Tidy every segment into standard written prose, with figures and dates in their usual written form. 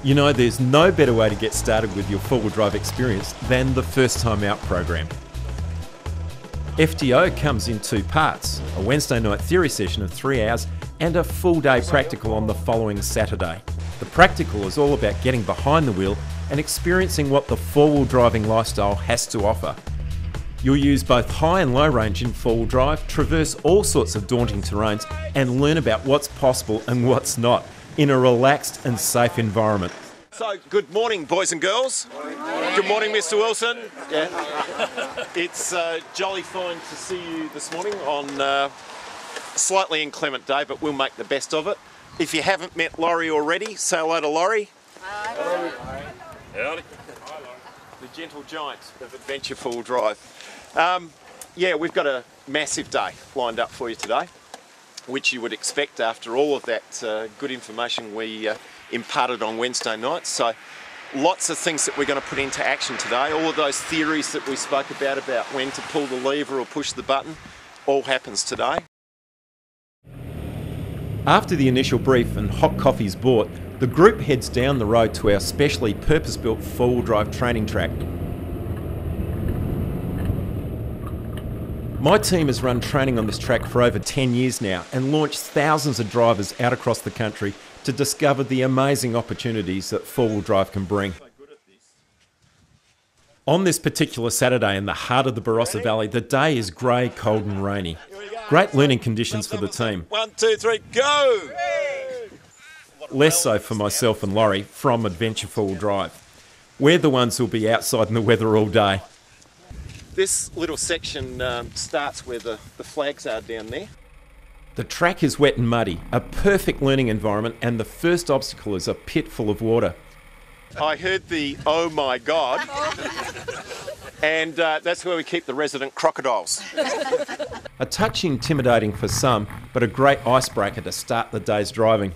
You know, there's no better way to get started with your four-wheel drive experience than the First Time Out program. FTO comes in two parts, a Wednesday night theory session of 3 hours and a full day practical on the following Saturday. The practical is all about getting behind the wheel and experiencing what the four-wheel driving lifestyle has to offer. You'll use both high and low range in four-wheel drive, traverse all sorts of daunting terrains and learn about what's possible and what's not in a relaxed and safe environment. So, good morning, boys and girls. Good morning, Mr. Wilson. Yeah. It's jolly fine to see you this morning on a slightly inclement day, but we'll make the best of it. If you haven't met Laurie already, say hello to Laurie. Hi. Howdy. The gentle giant of Adventure Four-Wheel Drive. Yeah, we've got a massive day lined up for you today, which you would expect after all of that good information we imparted on Wednesday night. So lots of things that we're going to put into action today. All of those theories that we spoke about when to pull the lever or push the button, all happens today. After the initial brief and hot coffees bought, the group heads down the road to our specially purpose-built four-wheel drive training track. My team has run training on this track for over 10 years now and launched thousands of drivers out across the country to discover the amazing opportunities that four-wheel drive can bring. On this particular Saturday in the heart of the Barossa Valley, the day is grey, cold and rainy. Great learning conditions for the team. 1, 2, 3, go! Less so for myself and Laurie from Adventure Four-Wheel Drive. We're the ones who'll be outside in the weather all day. This little section starts where the flags are down there. The track is wet and muddy, a perfect learning environment, and the first obstacle is a pit full of water. I heard the "oh my god," and that's where we keep the resident crocodiles. A touch intimidating for some, but a great icebreaker to start the day's driving.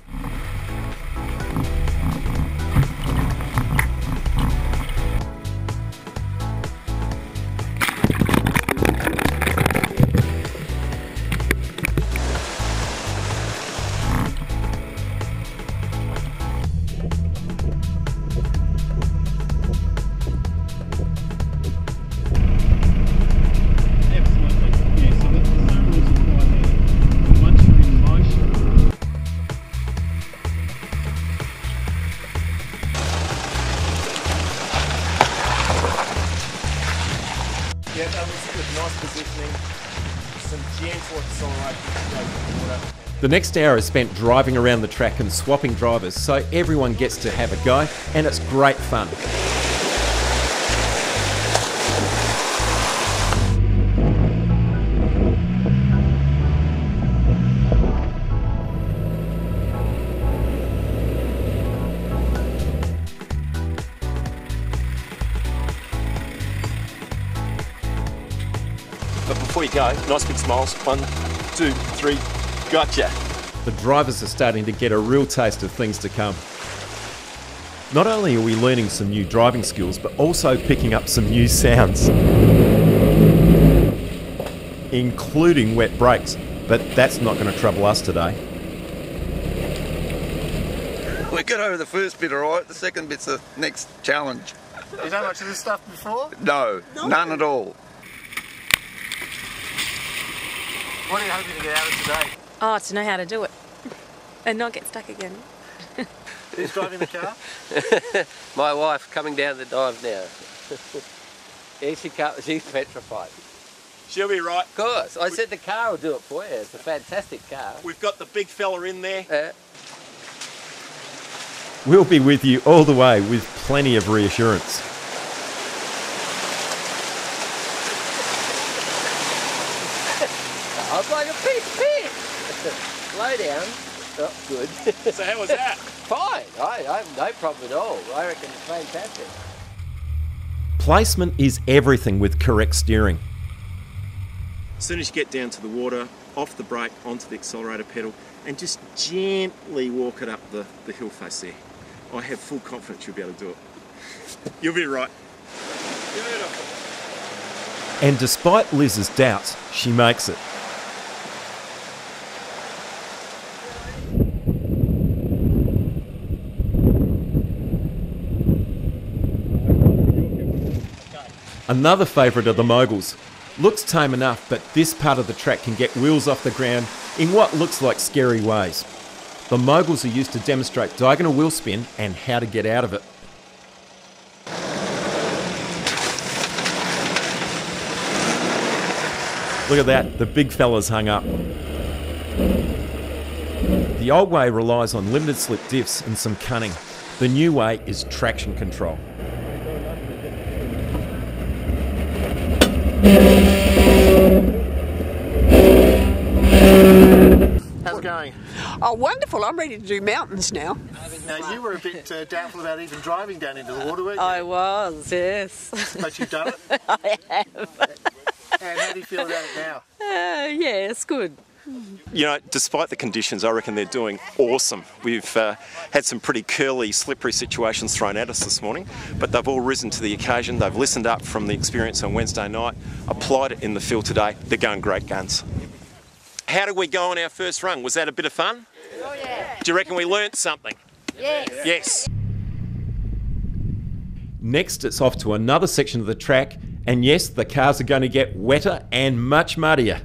Yeah, that was good. Nice positioning. Some gentle acceleration to go to the water. The next hour is spent driving around the track and swapping drivers, so everyone gets to have a go, and it's great fun. But before you go, nice big smiles. 1, 2, 3, gotcha. The drivers are starting to get a real taste of things to come. Not only are we learning some new driving skills, but also picking up some new sounds, including wet brakes, but that's not going to trouble us today. We got over the first bit all right, the second bit's the next challenge. You done much of this stuff before? No, none at all. What are you hoping to get out of today? Oh, to know how to do it and not get stuck again. Who's driving the car? My wife coming down the dive now. Yeah, she's petrified. She'll be right. Of course, I said the car will do it for you. It's a fantastic car. We've got the big fella in there. We'll be with you all the way with plenty of reassurance. I was like a big fish. Slow down. Oh, good. So how was that? Fine. I have no problem at all. I reckon it's fantastic. Placement is everything with correct steering. As soon as you get down to the water, off the brake, onto the accelerator pedal, and just gently walk it up the hill face there. I have full confidence you'll be able to do it. You'll be right. Beautiful. And despite Liz's doubts, she makes it. Another favourite of the moguls. Looks tame enough, but this part of the track can get wheels off the ground in what looks like scary ways. The moguls are used to demonstrate diagonal wheel spin and how to get out of it. Look at that, the big fella's hung up. The old way relies on limited slip diffs and some cunning. The new way is traction control. How's it going? Oh, wonderful. I'm ready to do mountains now. Now, you were a bit doubtful about even driving down into the water, weren't you? I was, yes. But you've done it? I have. And how do you feel about it now? Yeah, it's good. You know, despite the conditions, I reckon they're doing awesome. We've had some pretty curly, slippery situations thrown at us this morning, but they've all risen to the occasion. They've listened up from the experience on Wednesday night, applied it in the field today. They're going great guns. How did we go on our first run? Was that a bit of fun? Oh yeah. Do you reckon we learnt something? Yes. Yes. Next, it's off to another section of the track, and yes, the cars are going to get wetter and much muddier.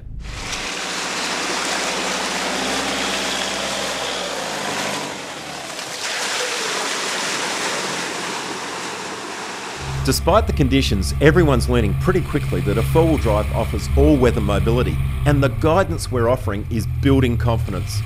Despite the conditions, everyone's learning pretty quickly that a four-wheel drive offers all-weather mobility, and the guidance we're offering is building confidence.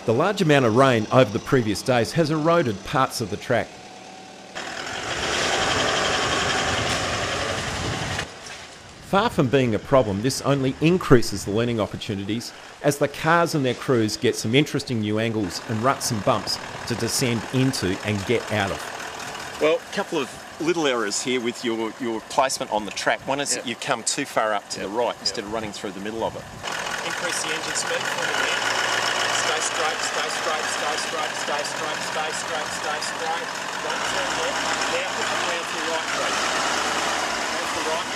The large amount of rain over the previous days has eroded parts of the track. Far from being a problem, this only increases the learning opportunities as the cars and their crews get some interesting new angles and ruts and bumps to descend into and get out of. Well, a couple of little errors here with your placement on the track. One is that you've come too far up to the right instead of running through the middle of it. Increase the engine speed for me there. Stay straight, stay straight, stay straight, stay straight, stay straight, stay straight. Don't turn left. Now put them round to the right, please. Round to the right.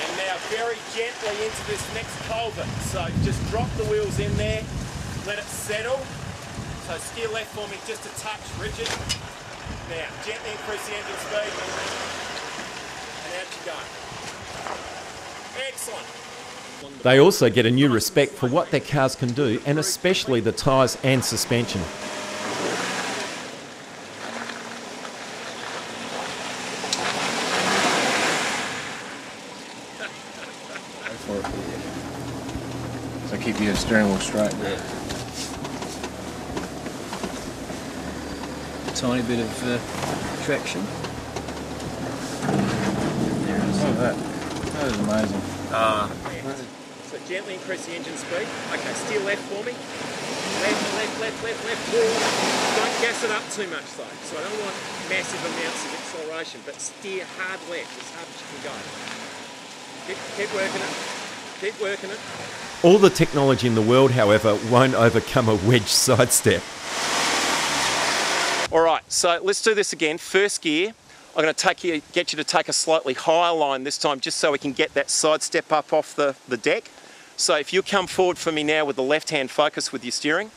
And now very gently into this next culvert. So just drop the wheels in there, let it settle. So steer left for me just a touch, Richard. Now gently increase the engine speed. And out you go. Excellent. They also get a new respect for what their cars can do, and especially the tyres and suspension. Go for it. So keep your steering wheel straight. Yeah. Tiny bit of traction. Oh, that is amazing. So gently increase the engine speed. Okay, steer left for me. Left, left, left, left, left. Don't gas it up too much though. So I don't want massive amounts of acceleration, but steer hard left as hard as you can go. Keep working it. Keep working it. All the technology in the world, however, won't overcome a wedge sidestep. All right, so let's do this again. First gear. I'm going to get you to take a slightly higher line this time just so we can get that side step up off the deck. So if you come forward for me now with the left hand focus with your steering.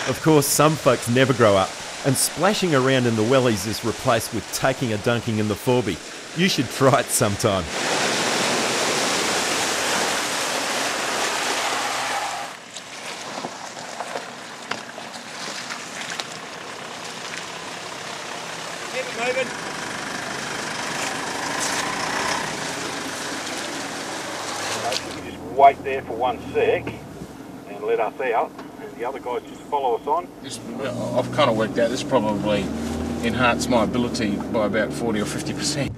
Of course, some folks never grow up, and splashing around in the wellies is replaced with taking a dunking in the Forby. You should try it sometime. Keep it moving. You just wait there for 1 sec and let us out, and the other guys just follow us on. I've kind of worked out this probably enhanced my ability by about 40 or 50%.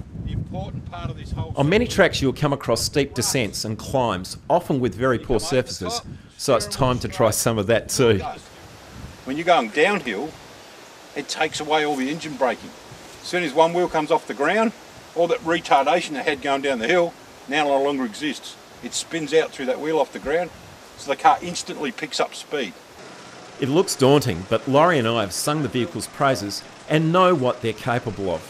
Part of this whole On many tracks you'll come across steep descents and climbs, often with very poor surfaces, so it's time to try some of that too. When you're going downhill, it takes away all the engine braking. As soon as one wheel comes off the ground, all that retardation it had going down the hill now no longer exists. It spins out through that wheel off the ground, so the car instantly picks up speed. It looks daunting, but Laurie and I have sung the vehicle's praises and know what they're capable of.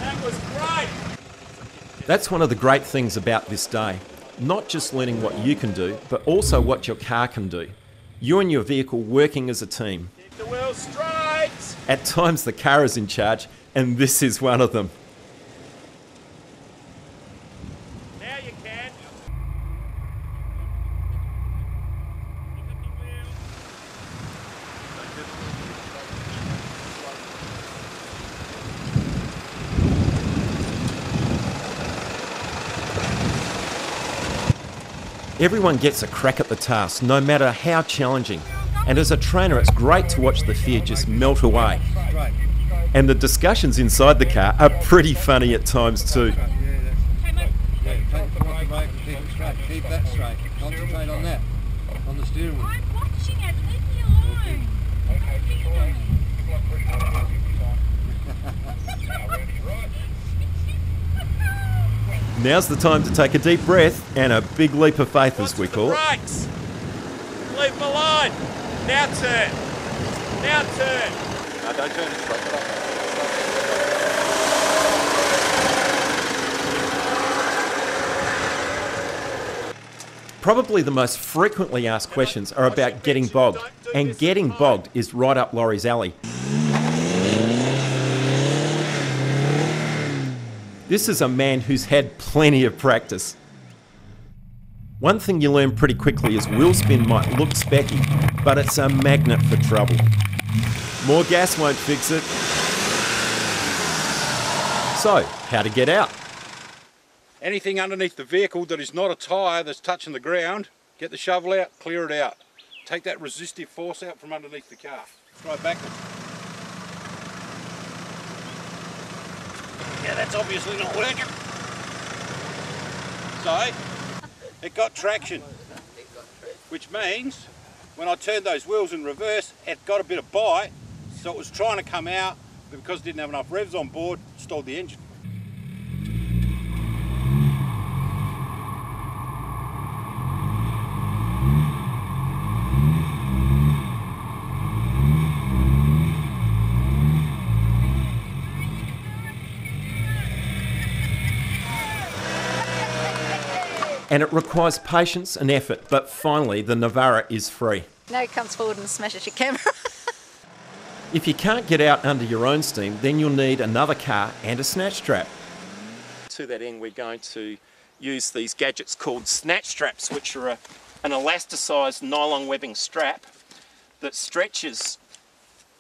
That was great! That's one of the great things about this day. Not just learning what you can do, but also what your car can do. You and your vehicle working as a team. Keep the wheel straight! At times the car is in charge, and this is one of them. Now you can. Everyone gets a crack at the task, no matter how challenging. And as a trainer, it's great to watch the fear just melt away. And the discussions inside the car are pretty funny at times too. Keep that straight. Concentrate on that. On the steering wheel. I'm watching it. Leave me alone. Now's the time to take a deep breath and a big leap of faith, as we call it. Brakes! Leave them alone! Now turn! Now turn! No, don't turn it straight. Probably the most frequently asked questions are about getting bogged, and getting bogged is right up Laurie's alley. This is a man who's had plenty of practice. One thing you learn pretty quickly is wheel spin might look specky, but it's a magnet for trouble. More gas won't fix it. So, how to get out? Anything underneath the vehicle that is not a tyre that's touching the ground, get the shovel out, clear it out. Take that resistive force out from underneath the car. Try backwards. Yeah, that's obviously not working. So, it got traction, which means when I turned those wheels in reverse, it got a bit of bite, so it was trying to come out, but because it didn't have enough revs on board, it stalled the engine. And it requires patience and effort, but finally the Navara is free. Now it comes forward and smashes your camera. If you can't get out under your own steam, then you'll need another car and a snatch strap. To that end, we're going to use these gadgets called snatch straps, which are an elasticized nylon webbing strap that stretches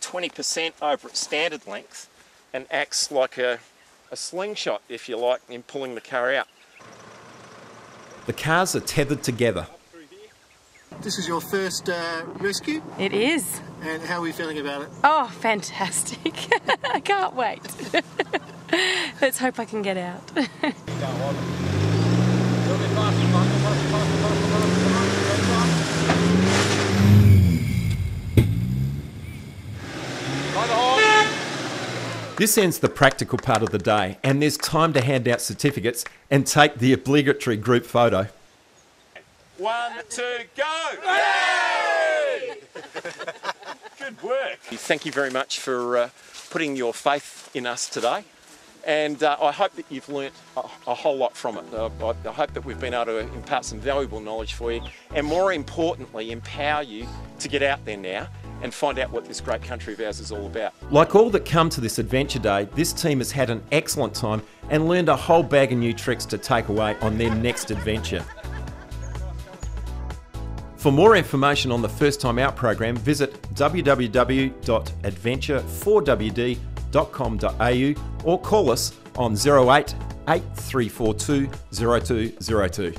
20% over its standard length and acts like a slingshot, if you like, in pulling the car out. The cars are tethered together. This is your first rescue, It is. and how are we feeling about it? Oh, fantastic. I can't wait. Let's hope I can get out. This ends the practical part of the day, and there's time to hand out certificates and take the obligatory group photo. 1, 2, go! Yay! Good work. Thank you very much for putting your faith in us today, and I hope that you've learnt a whole lot from it. I hope that we've been able to impart some valuable knowledge for you, and more importantly, empower you to get out there now and find out what this great country of ours is all about. Like all that come to this adventure day, this team has had an excellent time and learned a whole bag of new tricks to take away on their next adventure. For more information on the First Time Out program, visit www.adventure4wd.com.au or call us on 08 8342 0202.